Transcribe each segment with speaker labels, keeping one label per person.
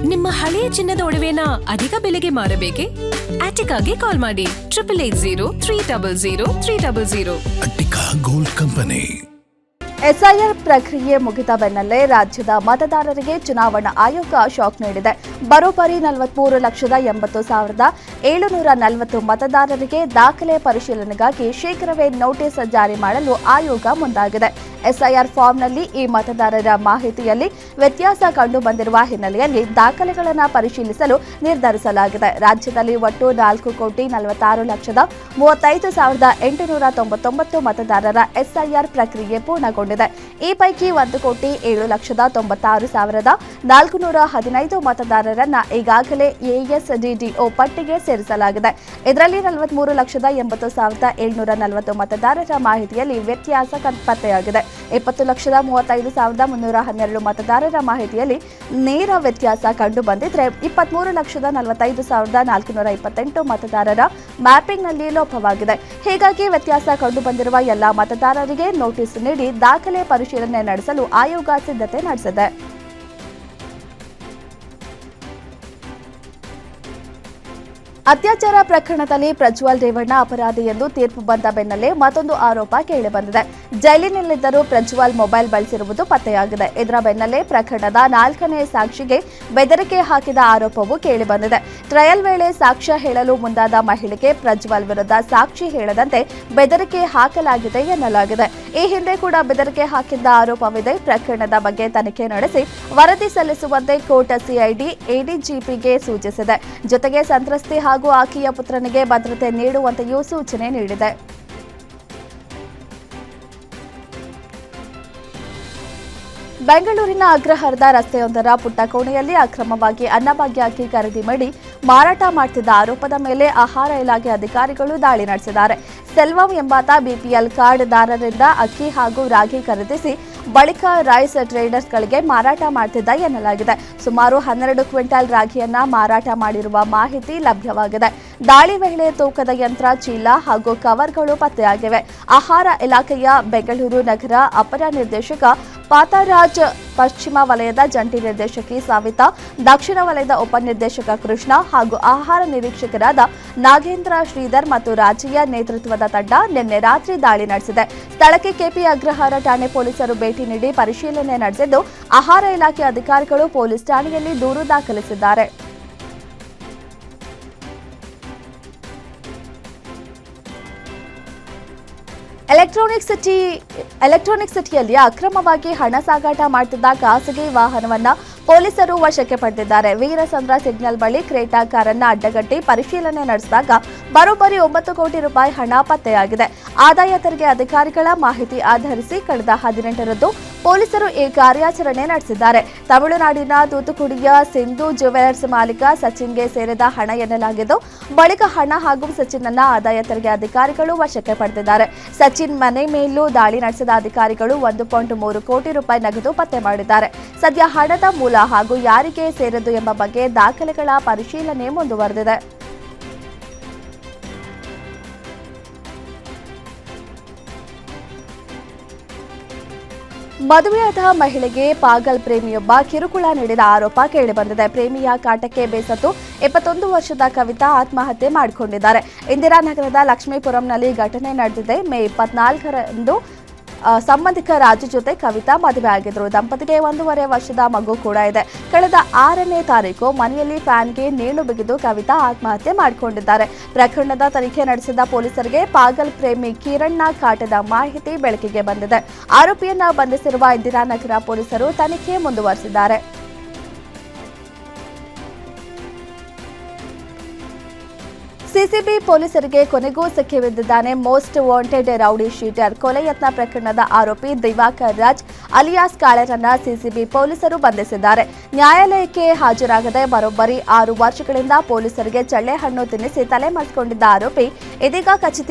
Speaker 1: ನಿಮ್ಮ ಹಳೆಯ ಚಿನ್ನದ ಒಡವೆನ ಅಧಿಕ ಬೆಲೆಗೆ ಮಾರಬೇಕೆ? ಆಟಿಕಾಗೆ ಕಾಲ್ ಮಾಡಿ 8880
Speaker 2: ಅಟ್ಟಿಕಾ ಗೋಲ್ಡ್ ಕಂಪನಿ.
Speaker 3: ಎಸ್ಐಆರ್ ಪ್ರಕ್ರಿಯೆ ಮುಗಿದ ಬೆನ್ನಲ್ಲೇ ರಾಜ್ಯದ ಮತದಾರರಿಗೆ ಚುನಾವಣಾ ಆಯೋಗ ಶಾಕ್ ನೀಡಿದೆ. ಬರೋಬ್ಬರಿ 43,80,740 ಮತದಾರರಿಗೆ ದಾಖಲೆ ಪರಿಶೀಲನೆಗಾಗಿ ಶೀಘ್ರವೇ ನೋಟಿಸ್ ಜಾರಿ ಮಾಡಲು ಆಯೋಗ ಮುಂದಾಗಿದೆ. ಎಸ್ಐಆರ್ ಫಾರ್ಮ್ನಲ್ಲಿ ಈ ಮತದಾರರ ಮಾಹಿತಿಯಲ್ಲಿ ವ್ಯತ್ಯಾಸ ಕಂಡುಬಂದಿರುವ ಹಿನ್ನೆಲೆಯಲ್ಲಿ ದಾಖಲೆಗಳನ್ನು ಪರಿಶೀಲಿಸಲು ನಿರ್ಧರಿಸಲಾಗಿದೆ. ರಾಜ್ಯದಲ್ಲಿ ಒಟ್ಟು 4,46,35,899 ಮತದಾರರ ಎಸ್ಐಆರ್ ಪ್ರಕ್ರಿಯೆ ಪೂರ್ಣಗೊಂಡಿದೆ. ಈ ಪೈಕಿ 1,76,96,415 ಮತದಾರರನ್ನ ಈಗಾಗಲೇ ಎಎಸ್ಡಿಡಿಒ ಪಟ್ಟಿಗೆ ಸೇರಿಸಲಾಗಿದೆ. ಇದರಲ್ಲಿ 43,80,740 ಮತದಾರರ ಮಾಹಿತಿಯಲ್ಲಿ ವ್ಯತ್ಯಾಸ ಪತ್ತೆಯಾಗಿದೆ. 20,35,312 ಮತದಾರರ ಮಾಹಿತಿಯಲ್ಲಿ ನೇರ ವ್ಯತ್ಯಾಸ ಕಂಡುಬಂದಿದ್ರೆ 23,45,428 ಮತದಾರರ ಮ್ಯಾಪಿಂಗ್ನಲ್ಲಿ ಲೋಪವಾಗಿದೆ. ಹೀಗಾಗಿ ವ್ಯತ್ಯಾಸ ಕಂಡುಬಂದಿರುವ ಎಲ್ಲಾ ಮತದಾರರಿಗೆ ನೋಟಿಸ್ ನೀಡಿ ದಾಖಲೆ ಪರಿಶೀಲನೆ ನಡೆಸಲು ಆಯೋಗ ಸಿದ್ಧತೆ ನಡೆಸಿದೆ. ಅತ್ಯಾಚಾರ ಪ್ರಕರಣದಲ್ಲಿ ಪ್ರಜ್ವಲ್ ರೇವಣ್ಣ ಅಪರಾಧಿ ಎಂದು ತೀರ್ಪು ಬಂದ ಬೆನ್ನಲ್ಲೇ ಮತ್ತೊಂದು ಆರೋಪ ಕೇಳಿಬಂದಿದೆ. ಜೈಲಿನಲ್ಲಿದ್ದರೂ ಪ್ರಜ್ವಲ್ ಮೊಬೈಲ್ ಬಳಸಿರುವುದು ಪತ್ತೆಯಾಗಿದೆ. ಇದರ ಬೆನ್ನಲ್ಲೇ ಪ್ರಕರಣದ 4ನೇ ಸಾಕ್ಷಿಗೆ ಬೆದರಿಕೆ ಹಾಕಿದ ಆರೋಪವೂ ಕೇಳಿಬಂದಿದೆ. ಟ್ರಯಲ್ ವೇಳೆ ಸಾಕ್ಷ್ಯ ಹೇಳಲು ಮುಂದಾದ ಮಹಿಳೆಗೆ ಪ್ರಜ್ವಲ್ ವಿರುದ್ಧ ಸಾಕ್ಷಿ ಹೇಳದಂತೆ ಬೆದರಿಕೆ ಹಾಕಲಾಗಿದೆ ಎನ್ನಲಾಗಿದೆ. ಈ ಹಿಂದೆ ಕೂಡ ಬೆದರಿಕೆ ಹಾಕಿದ್ದ ಆರೋಪವಿದೆ. ಪ್ರಕರಣದ ಬಗ್ಗೆ ತನಿಖೆ ನಡೆಸಿ ವರದಿ ಸಲ್ಲಿಸುವಂತೆ ಕೋರ್ಟ್ ಸಿಐಡಿ ಎಡಿಜಿಪಿಗೆ ಸೂಚಿಸಿದೆ. ಜೊತೆಗೆ ಸಂತ್ರಸ್ತೆ ಹಾಗೂ ಆಕೆಯ ಪುತ್ರನಿಗೆ ಭದ್ರತೆ ನೀಡುವಂತೆಯೂ ಸೂಚನೆ ನೀಡಿದೆ. ಬೆಂಗಳೂರಿನ ಅಗ್ರಹಾರದ ರಸ್ತೆಯೊಂದರ ಪುಟ್ಟ ಕೋಣೆಯಲ್ಲಿ ಅಕ್ರಮವಾಗಿ ಅನ್ನಭಾಗ್ಯ ಅಕ್ಕಿ ಖರೀದಿ ಮಾಡಿ ಮಾರಾಟ ಮಾಡುತ್ತಿದ್ದ ಆರೋಪದ ಮೇಲೆ ಆಹಾರ ಇಲಾಖೆ ಅಧಿಕಾರಿಗಳು ದಾಳಿ ನಡೆಸಿದ್ದಾರೆ. ಸೆಲ್ವಂ ಎಂಬಾತ ಬಿಪಿಎಲ್ ಕಾರ್ಡ್ದಾರರಿಂದ ಅಕ್ಕಿ ಹಾಗೂ ರಾಗಿ ಖರೀದಿಸಿ ಬಳಿಕ ರೈಸ್ ಟ್ರೇಡರ್ಸ್ಗಳಿಗೆ ಮಾರಾಟ ಮಾಡುತ್ತಿದ್ದ ಎನ್ನಲಾಗಿದೆ. ಸುಮಾರು 12 ಕ್ವಿಂಟಲ್ ರಾಗಿಯನ್ನ ಮಾರಾಟ ಮಾಡಿರುವ ಮಾಹಿತಿ ಲಭ್ಯವಾಗಿದೆ. ದಾಳಿ ವೇಳೆ ತೂಕದ ಯಂತ್ರ, ಚೀಲ ಹಾಗೂ ಕವರ್ಗಳು ಪತ್ತೆಯಾಗಿವೆ. ಆಹಾರ ಇಲಾಖೆಯ ಬೆಂಗಳೂರು ನಗರ ಅಪರ ನಿರ್ದೇಶಕ ಪಾತರಾಜ್, ಪಶ್ಚಿಮ ವಲಯದ ಜಂಟಿ ನಿರ್ದೇಶಕಿ ಸವಿತಾ, ದಕ್ಷಿಣ ವಲಯದ ಉಪನಿರ್ದೇಶಕ ಕೃಷ್ಣ ಹಾಗೂ ಆಹಾರ ನಿರೀಕ್ಷಕರಾದ ನಾಗೇಂದ್ರ ಶ್ರೀಧರ್ ಮತ್ತು ರಾಜಯ್ಯ ನೇತೃತ್ವದ ತಂಡ ನಿನ್ನೆ ರಾತ್ರಿ ದಾಳಿ ನಡೆಸಿದೆ. ಸ್ಥಳಕ್ಕೆ ಕೆಪಿ ಅಗ್ರಹಾರ ಠಾಣೆ ಪೊಲೀಸರು ಭೇಟಿ ನೀಡಿ ಪರಿಶೀಲನೆ ನಡೆಸಿದ್ದು, ಆಹಾರ ಇಲಾಖೆ ಅಧಿಕಾರಿಗಳು ಪೊಲೀಸ್ ಠಾಣೆಯಲ್ಲಿ ದೂರು ದಾಖಲಿಸಿದ್ದಾರೆ. ಎಲೆಕ್ಟ್ರಾನಿಕ್ ಸಿಟಿಯಲ್ಲಿ ಅಕ್ರಮವಾಗಿ ಹಣ ಸಾಗಾಟ ಮಾಡುತ್ತಿದ್ದ ಖಾಸಗಿ ವಾಹನವನ್ನ ಪೊಲೀಸರು ವಶಕ್ಕೆ ಪಡೆದಿದ್ದಾರೆ. ವೀರಸಂದ್ರ ಸಿಗ್ನಲ್ ಬಳಿ ಕ್ರೇಟಾ ಕಾರನ್ನ ಅಡ್ಡಗಟ್ಟಿ ಪರಿಶೀಲನೆ ನಡೆಸಿದಾಗ ಬರೋಬ್ಬರಿ 9 ಕೋಟಿ ರೂಪಾಯಿ ಹಣ ಪತ್ತೆಯಾಗಿದೆ. ಆದಾಯ ತೆರಿಗೆ ಅಧಿಕಾರಿಗಳ ಮಾಹಿತಿ ಆಧರಿಸಿ ಕಳೆದ 18ರಂದು ಪೊಲೀಸರು ಈ ಕಾರ್ಯಾಚರಣೆ ನಡೆಸಿದ್ದಾರೆ. ತಮಿಳುನಾಡಿನ ತೂತುಕುಡಿಯ ಸಿಂಧು ಜ್ಯುವೆಲರ್ಸ್ ಮಾಲೀಕ ಸಚಿನ್ಗೆ ಸೇರಿದ ಹಣ ಎನ್ನಲಾಗಿದ್ದು, ಬಳಿಕ ಹಣ ಹಾಗೂ ಸಚಿನ್ನನ್ನ ಆದಾಯ ತೆರಿಗೆ ಅಧಿಕಾರಿಗಳು ವಶಕ್ಕೆ ಪಡೆದಿದ್ದಾರೆ. ಸಚಿನ್ ಮನೆ ಮೇಲೂ ದಾಳಿ ನಡೆಸಿದ ಅಧಿಕಾರಿಗಳು 1.3 ಕೋಟಿ ರೂಪಾಯಿ ನಗದು ಪತ್ತೆ ಮಾಡಿದ್ದಾರೆ. ಸದ್ಯ ಹಣದ ಮೂಲ ಹಾಗೂ ಯಾರಿಗೆ ಸೇರಿದ್ದು ಎಂಬ ಬಗ್ಗೆ ದಾಖಲೆಗಳ ಪರಿಶೀಲನೆ ಮುಂದುವರೆದಿದೆ. ಮದುವೆಯಾದ ಮಹಿಳೆಗೆ ಪಾಗಲ್ ಪ್ರೇಮಿಯೊಬ್ಬ ಕಿರುಕುಳ ನೀಡಿದ ಆರೋಪ ಕೇಳಿಬಂದಿದೆ. ಪ್ರೇಮಿಯ ಕಾಟಕ್ಕೆ ಬೇಸತ್ತು 21 ವರ್ಷದ ಕವಿತಾ ಆತ್ಮಹತ್ಯೆ ಮಾಡಿಕೊಂಡಿದ್ದಾರೆ. ಇಂದಿರಾನಗರದ ಲಕ್ಷ್ಮೀಪುರಂನಲ್ಲಿ ಘಟನೆ ನಡೆದಿದೆ. ಮೇ 24ರಂದು ಸಂಬಂಧಿಕ ರಾಜು ಜೊತೆ ಕವಿತಾ ಮದುವೆ ಆಗಿದ್ರು. ದಂಪತಿಗೆ 1.5 ವರ್ಷದ ಮಗು ಕೂಡ ಇದೆ. ಕಳೆದ 6ನೇ ತಾರೀಕು ಮನೆಯಲ್ಲಿ ಫ್ಯಾನ್ಗೆ ನೇಣು ಬಿಗಿದು ಕವಿತಾ ಆತ್ಮಹತ್ಯೆ ಮಾಡಿಕೊಂಡಿದ್ದಾರೆ. ಪ್ರಕರಣದ ತನಿಖೆ ನಡೆಸಿದ ಪೊಲೀಸರಿಗೆ ಪಾಗಲ್ ಪ್ರೇಮಿ ಕಿರಣ್ನ ಕಾಟದ ಮಾಹಿತಿ ಬೆಳಕಿಗೆ ಬಂದಿದೆ. ಆರೋಪಿಯನ್ನ ಬಂಧಿಸಿರುವ ಇಂದಿರಾನಗರ ಪೊಲೀಸರು ತನಿಖೆ ಮುಂದುವರೆಸಿದ್ದಾರೆ. ಸಿಸಿಬಿ ಪೊಲೀಸರಿಗೆ ಕೊನೆಗೂ ಸಿಕ್ಕಿಬಿದ್ದಿದ್ದಾನೆ ಮೋಸ್ಟ್ ವಾಂಟೆಡ್ ರೌಡಿ ಶೀಟರ್. ಕೊಲೆ ಯತ್ನ ಪ್ರಕರಣದ ಆರೋಪಿ ದಿವಾಕರ್ ರಾಜ್ ಅಲಿಯಾಸ್ ಕಾಳೆರನ್ನ ಸಿಸಿಬಿ ಪೊಲೀಸರು ಬಂಧಿಸಿದ್ದಾರೆ. ನ್ಯಾಯಾಲಯಕ್ಕೆ ಹಾಜರಾಗದೆ ಬರೋಬ್ಬರಿ 6 ವರ್ಷಗಳಿಂದ ಪೊಲೀಸರಿಗೆ ಚಳ್ಳೆಹಣ್ಣು ತಿನ್ನಿಸಿ ತಲೆಮರೆಸಿಕೊಂಡಿದ್ದ ಆರೋಪಿ ಇದೀಗ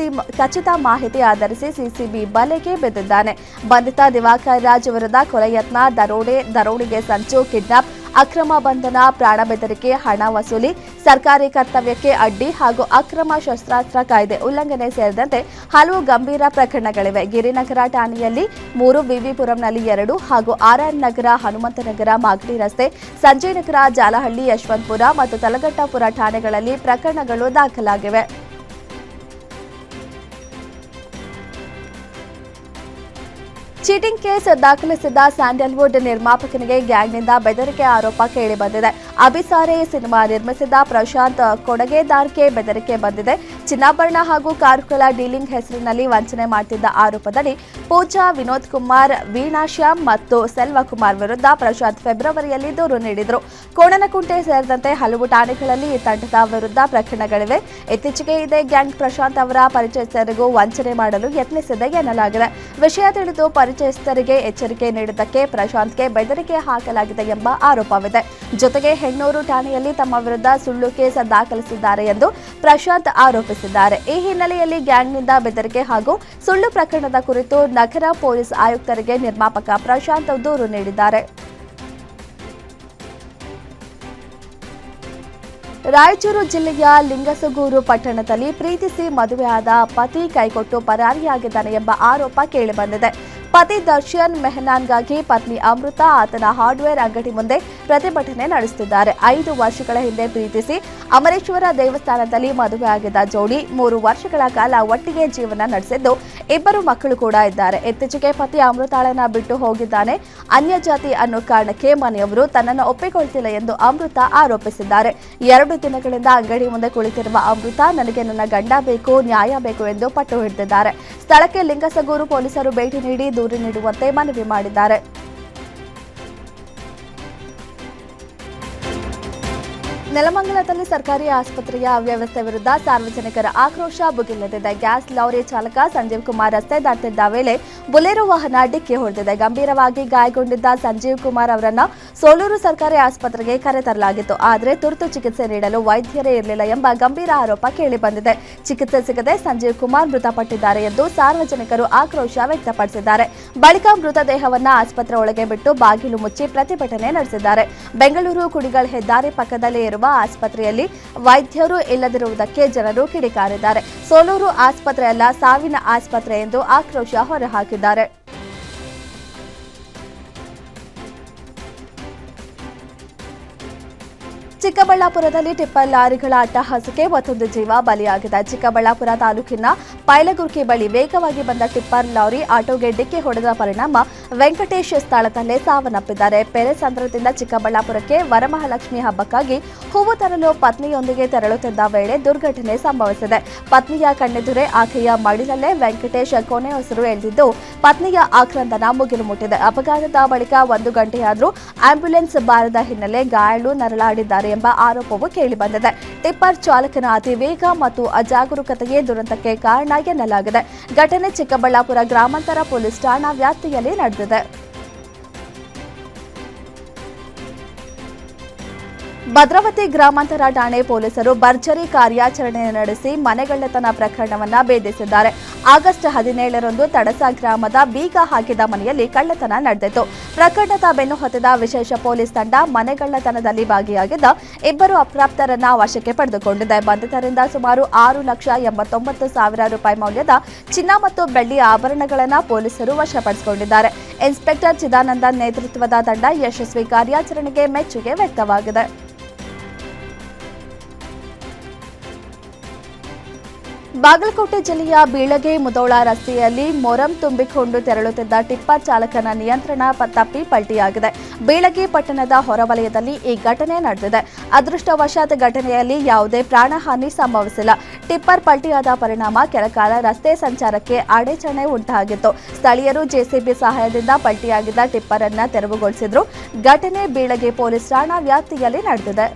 Speaker 3: ಖಚಿತ ಮಾಹಿತಿ ಆಧರಿಸಿ ಸಿಸಿಬಿ ಬಲೆಗೆ ಬಿದ್ದಿದ್ದಾನೆ. ಬಂಧಿತ ದಿವಾಕರ್ ರಾಜ್ ವಿರುದ್ಧ ಕೊಲೆ ಯತ್ನ, ದರೋಡೆಗೆ ಸಂಚು, ಕಿಡ್ನಾಪ್, ಅಕ್ರಮ ಬಂಧನ, ಪ್ರಾಣ ಬೆದರಿಕೆ, ಹಣ ವಸೂಲಿ, ಸರ್ಕಾರಿ ಕರ್ತವ್ಯಕ್ಕೆ ಅಡ್ಡಿ ಹಾಗೂ ಅಕ್ರಮ ಶಸ್ತ್ರಾಸ್ತ್ರ ಕಾಯ್ದೆ ಉಲ್ಲಂಘನೆ ಸೇರಿದಂತೆ ಹಲವು ಗಂಭೀರ ಪ್ರಕರಣಗಳಿವೆ. ಗಿರಿನಗರ ಠಾಣೆಯಲ್ಲಿ 3, ವಿವಿಪುರಂನಲ್ಲಿ 2 ಹಾಗೂ ಆರ್ಆರ್ ನಗರ, ಹನುಮಂತನಗರ, ಮಾಗಡಿ ರಸ್ತೆ, ಸಂಜಯ್ ನಗರ, ಜಾಲಹಳ್ಳಿ, ಯಶವಂತಪುರ ಮತ್ತು ತಲಘಟ್ಟಪುರ ಠಾಣೆಗಳಲ್ಲಿ ಪ್ರಕರಣಗಳು ದಾಖಲಾಗಿವೆ. ಚೀಟಿಂಗ್ ಕೇಸ್ ದಾಖಲಿಸಿದ್ದ ಸ್ಯಾಂಡಲ್ವುಡ್ ನಿರ್ಮಾಪಕನಿಗೆ ಗ್ಯಾಂಗ್ನಿಂದ ಬೆದರಿಕೆ ಆರೋಪ ಕೇಳಿಬಂದಿದೆ. ಅಭಿಸಾರೆ ಸಿನಿಮಾ ನಿರ್ಮಿಸಿದ್ದ ಪ್ರಶಾಂತ್ ಕೊಡಗೇದಾರ್ಗೆ ಬೆದರಿಕೆ ಬಂದಿದೆ. ಚಿನ್ನಾಭರಣ ಹಾಗೂ ಕಾರುಗಳ ಡೀಲಿಂಗ್ ಹೆಸರಿನಲ್ಲಿ ವಂಚನೆ ಮಾಡುತ್ತಿದ್ದ ಆರೋಪದಡಿ ಪೂಜಾ, ವಿನೋದ್ ಕುಮಾರ್, ವೀಣಾ ಶ್ಯಾಮ್ ಮತ್ತು ಸೆಲ್ವಕುಮಾರ್ ವಿರುದ್ಧ ಪ್ರಶಾಂತ್ ಫೆಬ್ರವರಿಯಲ್ಲಿ ದೂರು ನೀಡಿದರು. ಕೋಣನಕುಂಟೆ ಸೇರಿದಂತೆ ಹಲವು ಠಾಣೆಗಳಲ್ಲಿ ಈ ತಂಡದ ವಿರುದ್ಧ ಪ್ರಕರಣಗಳಿವೆ. ಇತ್ತೀಚೆಗೆ ಇದೇ ಗ್ಯಾಂಗ್ ಪ್ರಶಾಂತ್ ಅವರ ಪರಿಚಯಸ್ಥರಿಗೂ ವಂಚನೆ ಮಾಡಲು ಯತ್ನಿಸಿದೆ ಎನ್ನಲಾಗಿದೆ. ವಿಷಯ ತಿಳಿದು ಪರಿಚಯಸ್ಥರಿಗೆ ಎಚ್ಚರಿಕೆ ನೀಡಿದ್ದಕ್ಕೆ ಪ್ರಶಾಂತ್ಗೆ ಬೆದರಿಕೆ ಹಾಕಲಾಗಿದೆ ಎಂಬ ಆರೋಪವಿದೆ. ಜೊತೆಗೆ ಹೆಣ್ಣೂರು ಠಾಣೆಯಲ್ಲಿ ತಮ್ಮ ವಿರುದ್ಧ ಸುಳ್ಳು ಕೇಸ್ ದಾಖಲಿಸಿದ್ದಾರೆ ಎಂದು ಪ್ರಶಾಂತ್ ಆರೋಪಿಸಿದ್ದಾರೆ. ಈ ಹಿನ್ನೆಲೆಯಲ್ಲಿ ಗ್ಯಾಂಗ್ನಿಂದ ಬೆದರಿಕೆ ಹಾಗೂ ಸುಳ್ಳು ಪ್ರಕರಣದ ಕುರಿತು ನಗರ ಪೊಲೀಸ್ ಆಯುಕ್ತರಿಗೆ ನಿರ್ಮಾಪಕ ಪ್ರಶಾಂತ್ ದೂರು ನೀಡಿದ್ದಾರೆ. ರಾಯಚೂರು ಜಿಲ್ಲೆಯ ಲಿಂಗಸಗೂರು ಪಟ್ಟಣದಲ್ಲಿ ಪ್ರೀತಿಸಿ ಮದುವೆಯಾದ ಪತಿ ಕೈಕೊಟ್ಟು ಪರಾರಿಯಾಗಿದ್ದಾನೆ ಎಂಬ ಆರೋಪ ಕೇಳಿಬಂದಿದೆ. ಪತಿ ದರ್ಶನ್ ಮೆಹನಾನ್ಗಾಗಿ ಪತ್ನಿ ಅಮೃತ ಆತನ ಹಾರ್ಡ್ವೇರ್ ಅಂಗಡಿ ಮುಂದೆ ಪ್ರತಿಭಟನೆ ನಡೆಸುತ್ತಿದ್ದಾರೆ. 5 ವರ್ಷಗಳ ಹಿಂದೆ ಪ್ರೀತಿಸಿ ಅಮರೇಶ್ವರ ದೇವಸ್ಥಾನದಲ್ಲಿ ಮದುವೆಯಾಗಿದ್ದ ಜೋಡಿ 3 ವರ್ಷಗಳ ಕಾಲ ಒಟ್ಟಿಗೆ ಜೀವನ ನಡೆಸಿದ್ದು 2 ಮಕ್ಕಳು ಕೂಡ ಇದ್ದಾರೆ. ಇತ್ತೀಚೆಗೆ ಪತಿ ಅಮೃತಾಳನ್ನ ಬಿಟ್ಟು ಹೋಗಿದ್ದಾನೆ. ಅನ್ಯ ಜಾತಿ ಅನ್ನೋ ಕಾರಣಕ್ಕೆ ಮನೆಯವರು ತನ್ನನ್ನು ಒಪ್ಪಿಕೊಳ್ತಿಲ್ಲ ಎಂದು ಅಮೃತ ಆರೋಪಿಸಿದ್ದಾರೆ. 2 ದಿನಗಳಿಂದ ಅಂಗಡಿ ಮುಂದೆ ಕುಳಿತಿರುವ ಅಮೃತ ನನಗೆ ನನ್ನ ಗಂಡ ಬೇಕು, ನ್ಯಾಯ ಬೇಕು ಎಂದು ಪಟ್ಟು ಹಿಡಿದಿದ್ದಾರೆ. ಸ್ಥಳಕ್ಕೆ ಲಿಂಗಸಗೂರು ಪೊಲೀಸರು ಭೇಟಿ ನೀಡಿ ದೂರು ನೀಡುವಂತೆ ಮನವಿ ಮಾಡಿದ್ದಾರೆ. ನೆಲಮಂಗಲದಲ್ಲಿ ಸರ್ಕಾರಿ ಆಸ್ಪತ್ರೆಯ ಅವ್ಯವಸ್ಥೆ ವಿರುದ್ಧ ಸಾರ್ವಜನಿಕರ ಆಕ್ರೋಶ ಭುಗಿಲೆದ್ದಿದೆ. ಗ್ಯಾಸ್ ಲಾರಿ ಚಾಲಕ ಸಂಜೀವ್ ಕುಮಾರ್ ರಸ್ತೆ ದಾಟುತ್ತಿದ್ದ ವೇಳೆ ಬೊಲೆರೋ ವಾಹನ ಡಿಕ್ಕಿ ಹೊಡೆದಿದೆ. ಗಂಭೀರವಾಗಿ ಗಾಯಗೊಂಡಿದ್ದ ಸಂಜೀವ್ ಕುಮಾರ್ ಅವರನ್ನು ಸೋಲೂರು ಸರ್ಕಾರಿ ಆಸ್ಪತ್ರೆಗೆ ಕರೆತರಲಾಗಿತ್ತು. ಆದರೆ ತುರ್ತು ಚಿಕಿತ್ಸೆ ನೀಡಲು ವೈದ್ಯರೇ ಇರಲಿಲ್ಲ ಎಂಬ ಗಂಭೀರ ಆರೋಪ ಕೇಳಿಬಂದಿದೆ. ಚಿಕಿತ್ಸೆ ಸಿಗದೆ ಸಂಜೀವ್ ಕುಮಾರ್ ಮೃತಪಟ್ಟಿದ್ದಾರೆ ಎಂದು ಸಾರ್ವಜನಿಕರು ಆಕ್ರೋಶ ವ್ಯಕ್ತಪಡಿಸಿದ್ದಾರೆ. ಬಳಿಕ ಮೃತದೇಹವನ್ನು ಆಸ್ಪತ್ರೆ ಒಳಗೆ ಬಿಟ್ಟು ಬಾಗಿಲು ಮುಚ್ಚಿ ಪ್ರತಿಭಟನೆ ನಡೆಸಿದ್ದಾರೆ. ಬೆಂಗಳೂರು ಕುಡಿಗಲ್ ಹೆದ್ದಾರಿ ಪಕ್ಕದಲ್ಲೇ ಇರುವ ಆಸ್ಪತ್ರೆಯಲ್ಲಿ ವೈದ್ಯರು ಇಲ್ಲದಿರುವುದಕ್ಕೆ ಜನರು ಕಿಡಿಕಾರಿದ್ದಾರೆ. ಸೋಲೂರು ಆಸ್ಪತ್ರೆಯಲ್ಲ, ಸಾವಿನ ಆಸ್ಪತ್ರೆ ಎಂದು ಆಕ್ರೋಶ ಹೊರಹಾಕಿದ್ದಾರೆ. ಚಿಕ್ಕಬಳ್ಳಾಪುರದಲ್ಲಿ ಟಿಪ್ಪರ್ ಲಾರಿಗಳ ಅಟ್ಟಹಾಸಕ್ಕೆ ಮತ್ತೊಂದು ಜೀವ ಬಲಿಯಾಗಿದೆ. ಚಿಕ್ಕಬಳ್ಳಾಪುರ ತಾಲೂಕಿನ ಪೈಲಗುರ್ಕಿ ಬಳಿ ವೇಗವಾಗಿ ಬಂದ ಟಿಪ್ಪರ್ ಲಾರಿ ಆಟೋಗೆ ಡಿಕ್ಕಿ ಹೊಡೆದ ಪರಿಣಾಮ ವೆಂಕಟೇಶ್ ಸ್ಥಳದಲ್ಲೇ ಸಾವನ್ನಪ್ಪಿದ್ದಾರೆ. ಪೆರೆಸಂದ್ರದಿಂದ ಚಿಕ್ಕಬಳ್ಳಾಪುರಕ್ಕೆ ವರಮಹಾಲಕ್ಷ್ಮಿ ಹಬ್ಬಕ್ಕಾಗಿ ಹೂವು ತರಲು ಪತ್ನಿಯೊಂದಿಗೆ ತೆರಳುತ್ತಿದ್ದ ವೇಳೆ ದುರ್ಘಟನೆ ಸಂಭವಿಸಿದೆ. ಪತ್ನಿಯ ಕಣ್ಣೆದುರೇ ಆಕೆಯ ಮಡಿಲಲ್ಲೇ ವೆಂಕಟೇಶ್ ಕೊನೆಯುಸಿರು ಎಳೆದಿದ್ದು ಪತ್ನಿಯ ಆಕ್ರಂದನ ಮುಗಿಲು ಮುಟ್ಟಿದೆ. ಅಪಘಾತದ ಬಳಿಕ 1 ಗಂಟೆಯಾದರೂ ಆಂಬ್ಯುಲೆನ್ಸ್ ಬಾರದ ಹಿನ್ನೆಲೆ ಗಾಯಾಳು ನರಳಾಡಿದ್ದಾರೆ ಎಂಬ ಆರೋಪವು ಕೇಳಿಬಂದಿದೆ. ಟಿಪ್ಪರ್ ಚಾಲಕನ ಅತಿ ವೇಗ ಮತ್ತು ಅಜಾಗರೂಕತೆಯೇ ದುರಂತಕ್ಕೆ ಕಾರಣ ಎನ್ನಲಾಗಿದೆ. ಘಟನೆ ಚಿಕ್ಕಬಳ್ಳಾಪುರ ಗ್ರಾಮಾಂತರ ಪೊಲೀಸ್ ಠಾಣಾ ವ್ಯಾಪ್ತಿಯಲ್ಲಿ ನಡೆದಿದೆ. ಭದ್ರಾವತಿ ಗ್ರಾಮಾಂತರ ಠಾಣೆ ಪೊಲೀಸರು ಭರ್ಜರಿ ಕಾರ್ಯಾಚರಣೆ ನಡೆಸಿ ಮನೆಗಳ್ಳತನ ಪ್ರಕರಣವನ್ನು ಭೇದಿಸಿದ್ದಾರೆ. ಆಗಸ್ಟ್ 17ರಂದು ತಡಸ ಗ್ರಾಮದ ಬೀಗ ಹಾಕಿದ ಮನೆಯಲ್ಲಿ ಕಳ್ಳತನ ನಡೆದಿತ್ತು. ಪ್ರಕರಣದ ಬೆನ್ನು ಹತ್ತಿದ ವಿಶೇಷ ಪೊಲೀಸ್ ತಂಡ ಮನೆಗಳ್ಳತನದಲ್ಲಿ ಭಾಗಿಯಾಗಿದ್ದ 2 ಅಪ್ರಾಪ್ತರನ್ನ ವಶಕ್ಕೆ ಪಡೆದುಕೊಂಡಿದೆ. ಬಂಧಿತರಿಂದ ಸುಮಾರು 6,89,000 ರೂಪಾಯಿ ಮೌಲ್ಯದ ಚಿನ್ನ ಮತ್ತು ಬೆಳ್ಳಿ ಆಭರಣಗಳನ್ನು ಪೊಲೀಸರು ವಶಪಡಿಸಿಕೊಂಡಿದ್ದಾರೆ. ಇನ್ಸ್ಪೆಕ್ಟರ್ ಚಿದಾನಂದನ್ ನೇತೃತ್ವದ ತಂಡ ಯಶಸ್ವಿ ಕಾರ್ಯಾಚರಣೆಗೆ ಮೆಚ್ಚುಗೆ ವ್ಯಕ್ತವಾಗಿದೆ. ಬಾಗಲಕೋಟೆ ಜಿಲ್ಲೆಯ ಬೀಳಗಿ ಮುಧೋಳ ರಸ್ತೆಯಲ್ಲಿ ಮೊರಂ ತುಂಬಿಕೊಂಡು ತೆರಳುತ್ತಿದ್ದ ಟಿಪ್ಪರ್ ಚಾಲಕನ ನಿಯಂತ್ರಣ ತಪ್ಪಿ ಪಲ್ಟಿಯಾಗಿದೆ. ಬೀಳಗಿ ಪಟ್ಟಣದ ಹೊರವಲಯದಲ್ಲಿ ಈ ಘಟನೆ ನಡೆದಿದೆ. ಅದೃಷ್ಟವಶಾತ್ ಘಟನೆಯಲ್ಲಿ ಯಾವುದೇ ಪ್ರಾಣಹಾನಿ ಸಂಭವಿಸಿಲ್ಲ. ಟಿಪ್ಪರ್ ಪಲ್ಟಿಯಾದ ಪರಿಣಾಮ ಕೆಲಕಾಲ ರಸ್ತೆ ಸಂಚಾರಕ್ಕೆ ಅಡಚಣೆ ಉಂಟಾಗಿತ್ತು. ಸ್ಥಳೀಯರು ಜೆಸಿಬಿ ಸಹಾಯದಿಂದ ಪಲ್ಟಿಯಾಗಿದ್ದ ಟಿಪ್ಪರ್ ಅನ್ನು ತೆರವುಗೊಳಿಸಿದ್ರು. ಘಟನೆ ಬೀಳಗಿ ಪೊಲೀಸ್ ಠಾಣಾ ವ್ಯಾಪ್ತಿಯಲ್ಲಿ ನಡೆದಿದೆ.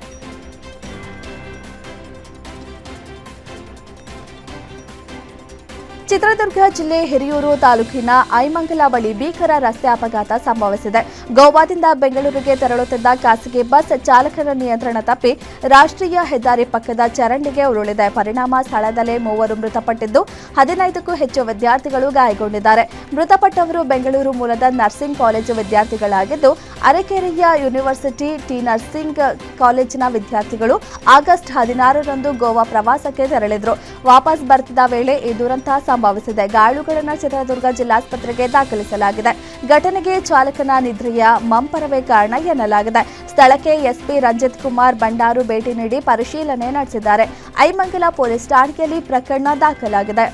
Speaker 3: ಚಿತ್ರದುರ್ಗ ಜಿಲ್ಲೆ ಹಿರಿಯೂರು ತಾಲೂಕಿನ ಐಮಂಗಲ ಬಳಿ ಭೀಕರ ರಸ್ತೆ ಅಪಘಾತ ಸಂಭವಿಸಿದೆ. ಗೋವಾದಿಂದ ಬೆಂಗಳೂರಿಗೆ ತೆರಳುತ್ತಿದ್ದ ಖಾಸಗಿ ಬಸ್ ಚಾಲಕನ ನಿಯಂತ್ರಣ ತಪ್ಪಿ ರಾಷ್ಟ್ರೀಯ ಹೆದ್ದಾರಿ ಪಕ್ಕದ ಚರಂಡಿಗೆ ಉರುಳಿದೆ. ಪರಿಣಾಮ ಸ್ಥಳದಲ್ಲೇ 3 ಮೃತಪಟ್ಟಿದ್ದು 15ಕ್ಕೂ ಹೆಚ್ಚು ವಿದ್ಯಾರ್ಥಿಗಳು ಗಾಯಗೊಂಡಿದ್ದಾರೆ. ಮೃತಪಟ್ಟವರು ಬೆಂಗಳೂರು ಮೂಲದ ನರ್ಸಿಂಗ್ ಕಾಲೇಜು ವಿದ್ಯಾರ್ಥಿಗಳಾಗಿದ್ದು, ಅರಕೆರೆಯ ಯೂನಿವರ್ಸಿಟಿ ಟಿ ನರ್ಸಿಂಗ್ ಕಾಲೇಜಿನ ವಿದ್ಯಾರ್ಥಿಗಳು ಆಗಸ್ಟ್ 16ರಂದು ಗೋವಾ ಪ್ರವಾಸಕ್ಕೆ ತೆರಳಿದ್ರು. ವಾಪಸ್ ಬರ್ತಿದ್ದ ವೇಳೆ ಈ ದುರಂತ ಸಂಭವಿಸಿದೆ. ಗಾಯಾಳುಗಳನ್ನು ಚಿತ್ರದುರ್ಗ ಜಿಲ್ಲಾಸ್ಪತ್ರೆಗೆ ದಾಖಲಿಸಲಾಗಿದೆ. ಘಟನೆಗೆ ಚಾಲಕನ ನಿದ್ರೆಯ ಮಂಪರವೇ ಕಾರಣ ಎನ್ನಲಾಗಿದೆ. ಸ್ಥಳಕ್ಕೆ ಎಸ್ಪಿ ರಂಜಿತ್ ಕುಮಾರ್ ಬಂಡಾರು ಭೇಟಿ ನೀಡಿ ಪರಿಶೀಲನೆ ನಡೆಸಿದ್ದಾರೆ. ಐಮಂಗಲ ಪೊಲೀಸ್ ಠಾಣೆಯಲ್ಲಿ ಪ್ರಕರಣ ದಾಖಲಾಗಿದೆ.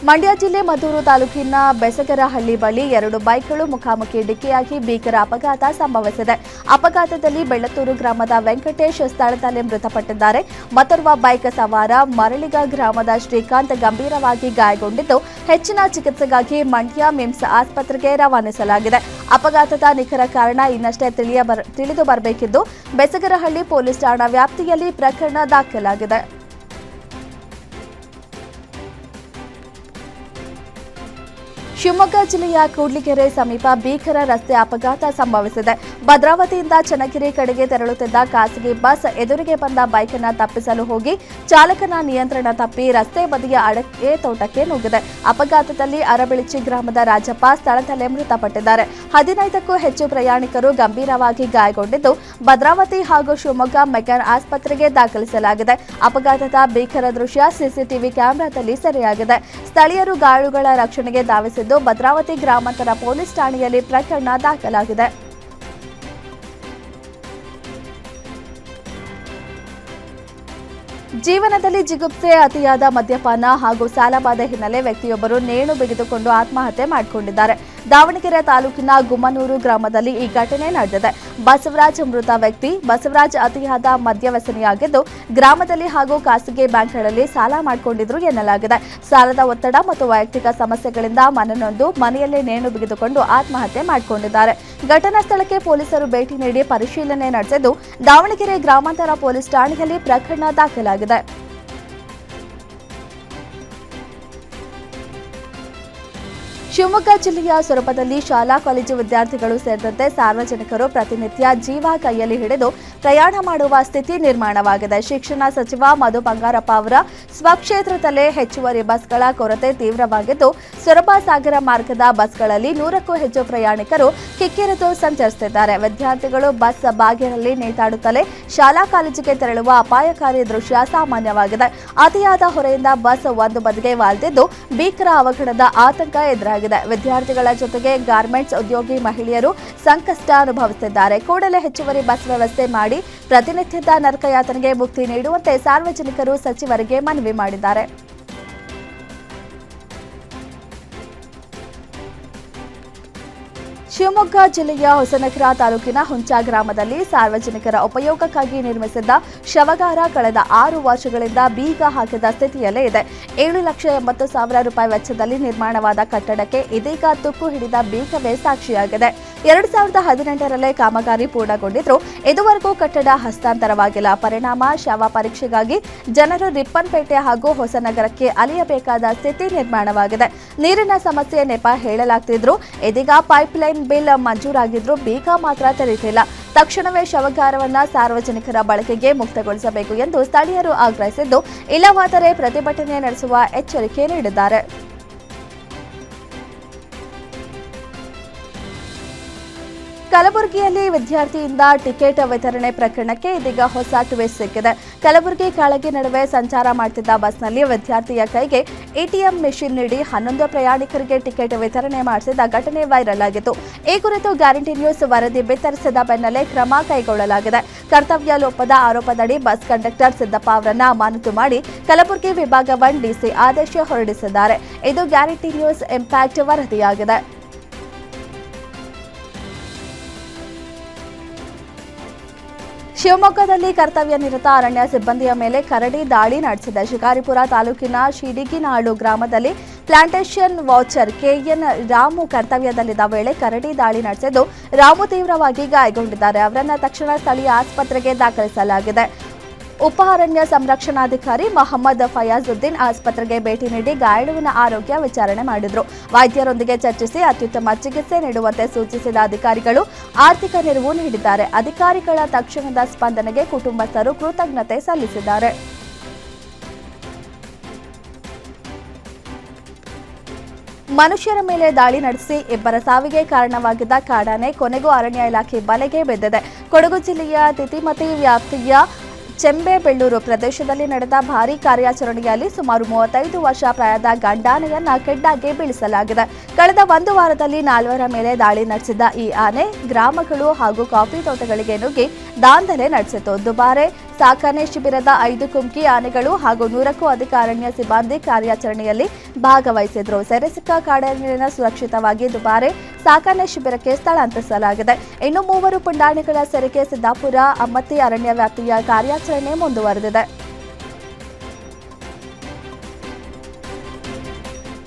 Speaker 3: ಮಂಡ್ಯ ಜಿಲ್ಲೆ ಮದ್ದೂರು ತಾಲೂಕಿನ ಬೆಸಗರಹಳ್ಳಿ ಬಳಿ 2 ಬೈಕ್ಗಳು ಮುಖಾಮುಖಿ ಡಿಕ್ಕಿಯಾಗಿ ಭೀಕರ ಅಪಘಾತ ಸಂಭವಿಸಿದೆ. ಅಪಘಾತದಲ್ಲಿ ಬೆಳ್ಳತ್ತೂರು ಗ್ರಾಮದ ವೆಂಕಟೇಶ್ ಸ್ಥಳದಲ್ಲೇ ಮೃತಪಟ್ಟಿದ್ದಾರೆ. ಮತ್ತೋರ್ವ ಬೈಕ್ ಸವಾರ ಮರಳಿಗ ಗ್ರಾಮದ ಶ್ರೀಕಾಂತ್ ಗಂಭೀರವಾಗಿ ಗಾಯಗೊಂಡಿದ್ದು, ಹೆಚ್ಚಿನ ಚಿಕಿತ್ಸೆಗಾಗಿ ಮಂಡ್ಯ ಮಿಮ್ಸ್ ಆಸ್ಪತ್ರೆಗೆ ರವಾನಿಸಲಾಗಿದೆ. ಅಪಘಾತದ ನಿಖರ ಕಾರಣ ಇನ್ನಷ್ಟೇ ತಿಳಿದು ಬರಬೇಕಿದ್ದು, ಬೆಸಗರಹಳ್ಳಿ ಪೊಲೀಸ್ ಠಾಣಾ ವ್ಯಾಪ್ತಿಯಲ್ಲಿ ಪ್ರಕರಣ ದಾಖಲಾಗಿದೆ. ಶಿವಮೊಗ್ಗ ಜಿಲ್ಲೆಯ ಕೂಡ್ಲಿಗೆರೆ ಸಮೀಪ ಭೀಕರ ರಸ್ತೆ ಅಪಘಾತ ಸಂಭವಿಸಿದೆ. ಭದ್ರಾವತಿಯಿಂದ ಚನ್ನಗಿರಿ ಕಡೆಗೆ ತೆರಳುತ್ತಿದ್ದ ಖಾಸಗಿ ಬಸ್ ಎದುರಿಗೆ ಬಂದ ಬೈಕ್ ಅನ್ನು ತಪ್ಪಿಸಲು ಹೋಗಿ ಚಾಲಕನ ನಿಯಂತ್ರಣ ತಪ್ಪಿ ರಸ್ತೆ ಬದಿಯ ಅಡಕೆ ತೋಟಕ್ಕೆ ನುಗ್ಗಿದೆ. ಅಪಘಾತದಲ್ಲಿ ಅರಬಿಳಿಚಿ ಗ್ರಾಮದ ರಾಜಪ್ಪ ಸ್ಥಳದಲ್ಲೇ ಮೃತಪಟ್ಟಿದ್ದಾರೆ. 15ಕ್ಕೂ ಹೆಚ್ಚು ಪ್ರಯಾಣಿಕರು ಗಂಭೀರವಾಗಿ ಗಾಯಗೊಂಡಿದ್ದು, ಭದ್ರಾವತಿ ಹಾಗೂ ಶಿವಮೊಗ್ಗ ಮೆಗ್ಗಾನ್ ಆಸ್ಪತ್ರೆಗೆ ದಾಖಲಿಸಲಾಗಿದೆ. ಅಪಘಾತದ ಭೀಕರ ದೃಶ್ಯ ಸಿಸಿಟಿವಿ ಕ್ಯಾಮೆರಾದಲ್ಲಿ ಸೆರೆಯಾಗಿದೆ. ಸ್ಥಳೀಯರು ಗಾಯಾಳುಗಳ ರಕ್ಷಣೆಗೆ ಧಾವಿಸಿದ್ದು, ಭದ್ರಾವತಿ ಗ್ರಾಮಾಂತರ ಪೊಲೀಸ್ ಠಾಣೆಯಲ್ಲಿ ಪ್ರಕರಣ ದಾಖಲಾಗಿದೆ. ಜೀವನದಲ್ಲಿ ಜಿಗುಪ್ಸೆ, ಅತಿಯಾದ ಮದ್ಯಪಾನ ಹಾಗೂ ಸಾಲಬಾಧೆ ಹಿನ್ನೆಲೆ ವ್ಯಕ್ತಿಯೊಬ್ಬರು ನೇಣು ಬಿಗಿದುಕೊಂಡು ಆತ್ಮಹತ್ಯೆ ಮಾಡಿಕೊಂಡಿದ್ದಾರೆ. ದಾವಣಗೆರೆ ತಾಲೂಕಿನ ಗುಮ್ಮನೂರು ಗ್ರಾಮದಲ್ಲಿ ಈ ಘಟನೆ ನಡೆದಿದೆ. ಬಸವರಾಜ್ ಮೃತ ವ್ಯಕ್ತಿ. ಬಸವರಾಜ್ ಅತಿಯಾದ ಮದ್ಯವ್ಯಸನಿಯಾಗಿದ್ದು, ಗ್ರಾಮದಲ್ಲಿ ಹಾಗೂ ಖಾಸಗಿ ಬ್ಯಾಂಕ್ಗಳಲ್ಲಿ ಸಾಲ ಮಾಡಿಕೊಂಡಿದ್ರು ಎನ್ನಲಾಗಿದೆ. ಸಾಲದ ಒತ್ತಡ ಮತ್ತು ವೈಯಕ್ತಿಕ ಸಮಸ್ಯೆಗಳಿಂದ ಮನನೊಂದು ಮನೆಯಲ್ಲೇ ನೇಣು ಬಿಗಿದುಕೊಂಡು ಆತ್ಮಹತ್ಯೆ ಮಾಡಿಕೊಂಡಿದ್ದಾರೆ. ಘಟನಾ ಸ್ಥಳಕ್ಕೆ ಪೊಲೀಸರು ಭೇಟಿ ನೀಡಿ ಪರಿಶೀಲನೆ ನಡೆಸಿದ್ದು, ದಾವಣಗೆರೆ ಗ್ರಾಮಾಂತರ ಪೊಲೀಸ್ ಠಾಣೆಯಲ್ಲಿ ಪ್ರಕರಣ ದಾಖಲಾಗಿದೆ. ಶಿವಮೊಗ್ಗ ಜಿಲ್ಲೆಯ ಸೊರಬದಲ್ಲಿ ಶಾಲಾ ಕಾಲೇಜು ವಿದ್ಯಾರ್ಥಿಗಳು ಸೇರಿದಂತೆ ಸಾರ್ವಜನಿಕರು ಪ್ರತಿನಿತ್ಯ ಜೀವ ಕೈಯಲ್ಲಿ ಹಿಡಿದು ಪ್ರಯಾಣ ಮಾಡುವ ಸ್ಥಿತಿ ನಿರ್ಮಾಣವಾಗಿದೆ. ಶಿಕ್ಷಣ ಸಚಿವ ಮಧು ಬಂಗಾರಪ್ಪ ಅವರ ಸ್ವಕ್ಷೇತ್ರದಲ್ಲೇ ಹೆಚ್ಚುವರಿ ಬಸ್ಗಳ ಕೊರತೆ ತೀವ್ರವಾಗಿದ್ದು, ಸೊರಬ ಸಾಗರ ಮಾರ್ಗದ ಬಸ್ಗಳಲ್ಲಿ 100ಕ್ಕೂ ಹೆಚ್ಚು ಪ್ರಯಾಣಿಕರು ಕಿಕ್ಕಿರಿದು ಸಂಚರಿಸುತ್ತಿದ್ದಾರೆ. ವಿದ್ಯಾರ್ಥಿಗಳು ಬಸ್ ಬಾಗಿಲಲ್ಲಿ ನೇತಾಡುತ್ತಲೇ ಶಾಲಾ ಕಾಲೇಜಿಗೆ ತೆರಳುವ ಅಪಾಯಕಾರಿ ದೃಶ್ಯ ಸಾಮಾನ್ಯವಾಗಿದೆ. ಅತಿಯಾದ ಹೊರೆಯಿಂದ ಬಸ್ ಒಂದು ಬದಿಗೆ ವಾಲ್ದಿದ್ದು, ಭೀಕರ ಅವಘಡದ ಆತಂಕ ಎದುರಾಗಿದೆ. ವಿದ್ಯಾರ್ಥಿಗಳ ಜೊತೆಗೆ ಗಾರ್ಮೆಂಟ್ಸ್ ಉದ್ಯೋಗಿ ಮಹಿಳೆಯರು ಸಂಕಷ್ಟ ಅನುಭವಿಸುತ್ತಿದ್ದಾರೆ. ಕೂಡಲೇ ಹೆಚ್ಚುವರಿ ಬಸ್ ವ್ಯವಸ್ಥೆ ಮಾಡಿ ಪ್ರತಿನಿತ್ಯದ ನರಕಯಾತನೆಗೆ ಮುಕ್ತಿ ನೀಡುವಂತೆ ಸಾರ್ವಜನಿಕರು ಸಚಿವರಿಗೆ ಮನವಿ ಮಾಡಿದ್ದಾರೆ. ಶಿವಮೊಗ್ಗ ಜಿಲ್ಲೆಯ ಹೊಸನಗರ ತಾಲೂಕಿನ ಹುಂಚ ಗ್ರಾಮದಲ್ಲಿ ಸಾರ್ವಜನಿಕರ ಉಪಯೋಗಕ್ಕಾಗಿ ನಿರ್ಮಿಸಿದ್ದ ಶವಗಾರ ಕಳೆದ 6 ವರ್ಷಗಳಿಂದ ಬೀಗ ಹಾಕಿದ ಸ್ಥಿತಿಯಲ್ಲೇ ಇದೆ. 7,80,000 ರೂಪಾಯಿ ವೆಚ್ಚದಲ್ಲಿ ನಿರ್ಮಾಣವಾದ ಕಟ್ಟಡಕ್ಕೆ ಇದೀಗ ತುಕ್ಕು ಹಿಡಿದ ಬೀಗವೇ ಸಾಕ್ಷಿಯಾಗಿದೆ. 2018ರಲ್ಲೇ ಕಾಮಗಾರಿ ಪೂರ್ಣಗೊಂಡಿದ್ರೂ ಇದುವರೆಗೂ ಕಟ್ಟಡ ಹಸ್ತಾಂತರವಾಗಿಲ್ಲ. ಪರಿಣಾಮ ಶವ ಪರೀಕ್ಷೆಗಾಗಿ ಜನರು ರಿಪ್ಪನ್ಪೇಟೆ ಹಾಗೂ ಹೊಸನಗರಕ್ಕೆ ಅಲೆಯಬೇಕಾದ ಸ್ಥಿತಿ ನಿರ್ಮಾಣವಾಗಿದೆ. ನೀರಿನ ಸಮಸ್ಯೆ ನೆಪ ಹೇಳಲಾಗ್ತಿದ್ರು, ಇದೀಗ ಪೈಪ್ಲೈನ್ ಬಿಲ್ ಮಂಜೂರಾಗಿದ್ರೂ ಬೀಗ ಮಾತ್ರ ತೆರೆದಿಲ್ಲ. ತಕ್ಷಣವೇ ಶವಗಾರವನ್ನ ಸಾರ್ವಜನಿಕರ ಬಳಕೆಗೆ ಮುಕ್ತಗೊಳಿಸಬೇಕು ಎಂದು ಸ್ಥಳೀಯರು ಆಗ್ರಹಿಸಿದ್ದು, ಇಲ್ಲವಾದರೆ ಪ್ರತಿಭಟನೆ ನಡೆಸುವ ಎಚ್ಚರಿಕೆ ನೀಡಿದ್ದಾರೆ. ಕಲಬುರಗಿಯಲ್ಲಿ ವಿದ್ಯಾರ್ಥಿಯಿಂದ ಟಿಕೆಟ್ ವಿತರಣೆ ಪ್ರಕರಣಕ್ಕೆ ಇದೀಗ ಹೊಸ ಟ್ವಿಸ್ಟ್ ಸಿಕ್ಕಿದೆ. ಕಲಬುರಗಿ ಕಾಳಗಿ ನಡುವೆ ಸಂಚಾರ ಮಾಡುತ್ತಿದ್ದ ಬಸ್ನಲ್ಲಿ ವಿದ್ಯಾರ್ಥಿಯ ಕೈಗೆ ಎಟಿಎಂ ಮೆಷಿನ್ ನೀಡಿ 11 ಪ್ರಯಾಣಿಕರಿಗೆ ಟಿಕೆಟ್ ವಿತರಣೆ ಮಾಡಿಸಿದ ಘಟನೆ ವೈರಲ್ ಆಗಿತ್ತು. ಈ ಕುರಿತು ಗ್ಯಾರಂಟಿ ನ್ಯೂಸ್ ವರದಿ ಬಿತ್ತರಿಸಿದ ಬೆನ್ನಲ್ಲೇ ಕ್ರಮ ಕೈಗೊಳ್ಳಲಾಗಿದೆ. ಕರ್ತವ್ಯ ಲೋಪದ ಆರೋಪದಡಿ ಬಸ್ ಕಂಡಕ್ಟರ್ ಸಿದ್ದಪ್ಪ ಅವರನ್ನ ಅಮಾನತು ಮಾಡಿ ಕಲಬುರಗಿ ವಿಭಾಗ 1 ಡಿಸಿ ಆದೇಶ ಹೊರಡಿಸಿದ್ದಾರೆ. ಇದು ಗ್ಯಾರಂಟಿ ನ್ಯೂಸ್ ಇಂಪ್ಯಾಕ್ಟ್ ವರದಿಯಾಗಿದೆ. ಶಿವಮೊಗ್ಗದಲ್ಲಿ ಕರ್ತವ್ಯ ನಿರತ ಅರಣ್ಯ ಸಿಬ್ಬಂದಿಯ ಮೇಲೆ ಕರಡಿ ದಾಳಿ ನಡೆಸಿದೆ. ಶಿಕಾರಿಪುರ ತಾಲೂಕಿನ ಶಿಡಿಗಿನಾಳು ಗ್ರಾಮದಲ್ಲಿ ಪ್ಲಾಂಟೇಶನ್ ವಾಚರ್ ಕೆಎನ್ ರಾಮು ಕರ್ತವ್ಯದಲ್ಲಿದ್ದ ವೇಳೆ ಕರಡಿ ದಾಳಿ ನಡೆಸಿದ್ದು, ರಾಮು ತೀವ್ರವಾಗಿ ಗಾಯಗೊಂಡಿದ್ದಾರೆ. ಅವರನ್ನು ತಕ್ಷಣ ಸ್ಥಳೀಯ ಆಸ್ಪತ್ರೆಗೆ ದಾಖಲಿಸಲಾಗಿದೆ. ಉಪ ಅರಣ್ಯ ಸಂರಕ್ಷಣಾಧಿಕಾರಿ ಮೊಹಮ್ಮದ್ ಫಯಾಜುದ್ದೀನ್ ಆಸ್ಪತ್ರೆಗೆ ಭೇಟಿ ನೀಡಿ ಗಾಯಾಳುವಿನ ಆರೋಗ್ಯ ವಿಚಾರಣೆ ಮಾಡಿದರು. ವೈದ್ಯರೊಂದಿಗೆ ಚರ್ಚಿಸಿ ಅತ್ಯುತ್ತಮ ಚಿಕಿತ್ಸೆ ನೀಡುವಂತೆ ಸೂಚಿಸಿದ ಅಧಿಕಾರಿಗಳು ಆರ್ಥಿಕ ನೆರವು ನೀಡಿದ್ದಾರೆ. ಅಧಿಕಾರಿಗಳ ತಕ್ಷಣದ ಸ್ಪಂದನೆಗೆ ಕುಟುಂಬಸ್ಥರು ಕೃತಜ್ಞತೆ ಸಲ್ಲಿಸಿದ್ದಾರೆ. ಮನುಷ್ಯರ ಮೇಲೆ ದಾಳಿ ನಡೆಸಿ ಇಬ್ಬರ ಸಾವಿಗೆ ಕಾರಣವಾಗಿದ್ದ ಕಾಡಾನೆ ಕೊನೆಗೂ ಅರಣ್ಯ ಇಲಾಖೆ ಬಲೆಗೆ ಬಿದ್ದಿದೆ. ಕೊಡಗು ಜಿಲ್ಲೆಯ ತಿತಿಮತಿ ವ್ಯಾಪ್ತಿಯ ಚೆಂಬೆಬೆಳ್ಳೂರು ಪ್ರದೇಶದಲ್ಲಿ ನಡೆದ ಭಾರೀ ಕಾರ್ಯಾಚರಣೆಯಲ್ಲಿ ಸುಮಾರು 35 ವರ್ಷ ಪ್ರಾಯದ ಗಂಡಾನೆಯನ್ನ ಕೆಡ್ಡಾಗೆ ಬೀಳಿಸಲಾಗಿದೆ. ಕಳೆದ ಒಂದು ವಾರದಲ್ಲಿ 4 ಮೇಲೆ ದಾಳಿ ನಡೆಸಿದ್ದ ಈ ಆನೆ ಗ್ರಾಮಗಳು ಹಾಗೂ ಕಾಫಿ ತೋಟಗಳಿಗೆ ನುಗ್ಗಿ ದಾಂಧಲೆ ನಡೆಸಿತು. ದುಬಾರೆ ಸಾಕಣೆ ಶಿಬಿರದ 5 ಕುಮ್ಕಿ ಆನೆಗಳು ಹಾಗೂ 100ಕ್ಕೂ ಅಧಿಕ ಅರಣ್ಯ ಸಿಬ್ಬಂದಿ ಕಾರ್ಯಾಚರಣೆಯಲ್ಲಿ ಭಾಗವಹಿಸಿದ್ರು. ಸೆರೆ ಸಿಕ್ಕ ಕಾಡಾನೆಯನ್ನು ಸುರಕ್ಷಿತವಾಗಿ ದುಬಾರೆ ಸಾಕಣೆ ಶಿಬಿರಕ್ಕೆ ಸ್ಥಳಾಂತರಿಸಲಾಗಿದೆ. ಇನ್ನು 3 ಪುಂಡಾನೆಗಳ ಸೆರೆಗೆ ಸಿದ್ದಾಪುರ ಅಮ್ಮತ್ತಿ ಅರಣ್ಯ ವ್ಯಾಪ್ತಿಯ ಕಾರ್ಯಾಚರಣೆ ಮುಂದುವರೆದಿದೆ.